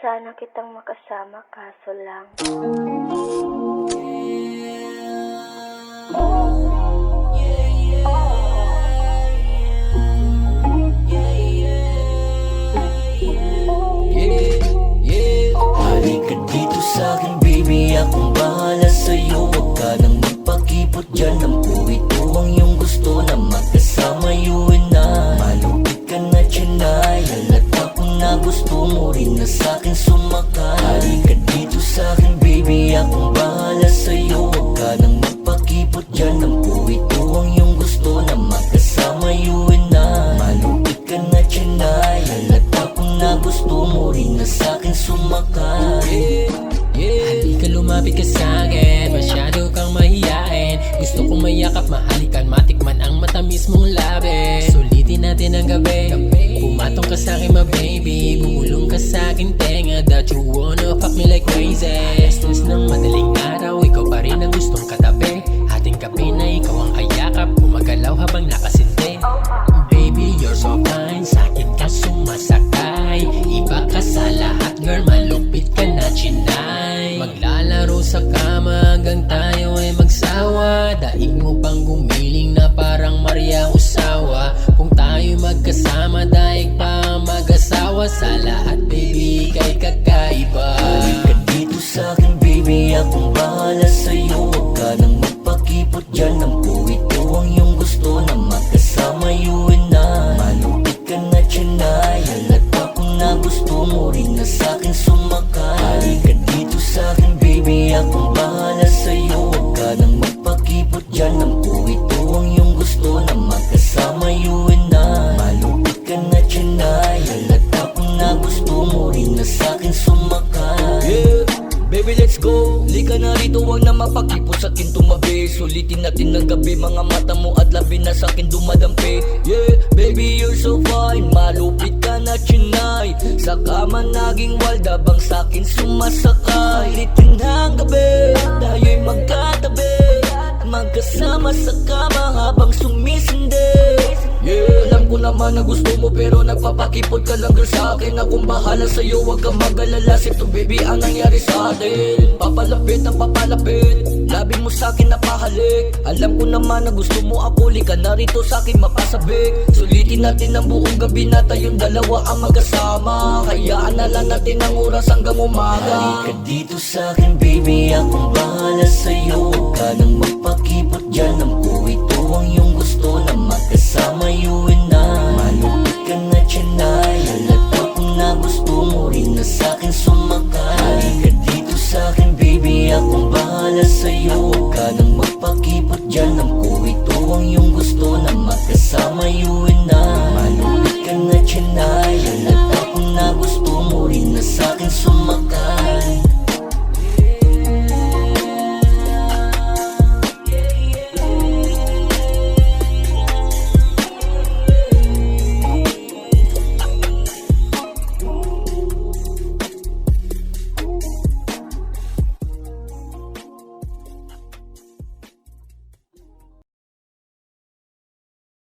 sana kitang makasama kaso lang Halika dito sa'kin baby, akong bahala sa'yo. Huwag ka nang magpakipot dyan, ang ito ang iyong gusto na magkasama, you and I. Malupit ka na tsinay, halata ko na gusto mo rin na sa'kin sumakay. Halika dito sa'kin baby, akong bahala sa'yo. Huwag ka nang magpakipot dyan, ang ito ang iyong gusto na magkasama, you and I. Malupit ka na tsinay, halata ko na gusto mo rin na sa'kin sumakay. Halika lumapit ka sa'kin, masyado kang mahiyain. Gusto kong mayakap, mahalikan, matikman ang matamis mong labi. Sulitin natin ang gabi, pumatong ka sa'kin ma baby. Bumulong ka sa'kin tenga, that you wanna fuck me like crazy. Stress ng madaling araw, ikaw pa rin ang gustong katabi. Hating kape na ikaw ang kayakap, gumagalaw habang nakasindi. Baby, you're so fine, sa'kin ka sumasakay. Iba ka sa lahat, girl, malupit ka na chinay. Maglalaro sa kama hanggang tayo ay magsawa. Daig mo pang gumiling na parang Maria Usawa. Kung tayo magkasama, daig pa mag-asawa. Sa lahat, baby, kay kakaiba. Halika dito sa'kin baby, akong bahala sa'yo. Huwag ka nang magpakipot dyan, ang ito ang iyong gusto na magkasama, you and I. Malupit ka na tsinay, halata ko na gusto mo rin na sa'kin sumakay. Halika dito sa'kin baby, akong bahala sa'yo. Huwag ka nang magpakipot dyan, ang ito ang iyong gusto na magkasama, you and I. Malupit ka na tsinay, halata ko na gusto mo rin na sa'kin sumakay. Baby, let's go. Lika na rito, wag na mapakipot sa'kin tumabi. Sulitin natin ng gabi, mga mata mo at labi na sa'kin dumadampi. Yeah, baby, you're so fine, malupit ka na chinay. Sa kama naging walda bang sa'kin sumasakay. Sulitin ng gabi, tayo'y magkatabi, magkasama sa kama habang sumisindi. Yeah, alam ko naman na gusto mo pero nagpapakipot ka lang girl sa'kin. Akong bahala sa'yo, wag kang mag-alala. Sito baby ang nangyari sa atin. Papalapit ang papalapit, labi mo sa'kin napahalik. Alam ko naman na gusto mo ako, lika na rito sa'kin mapasabik. Sulitin natin ang buong gabi na tayong dalawa ang magkasama. Hayaan na lang natin ang oras hanggang umaga. Halika dito sa'kin baby, akong bahala sa'yo. Huwag ka nang magpakipot dyan, ang ito ang iyong gusto na magkasama, you and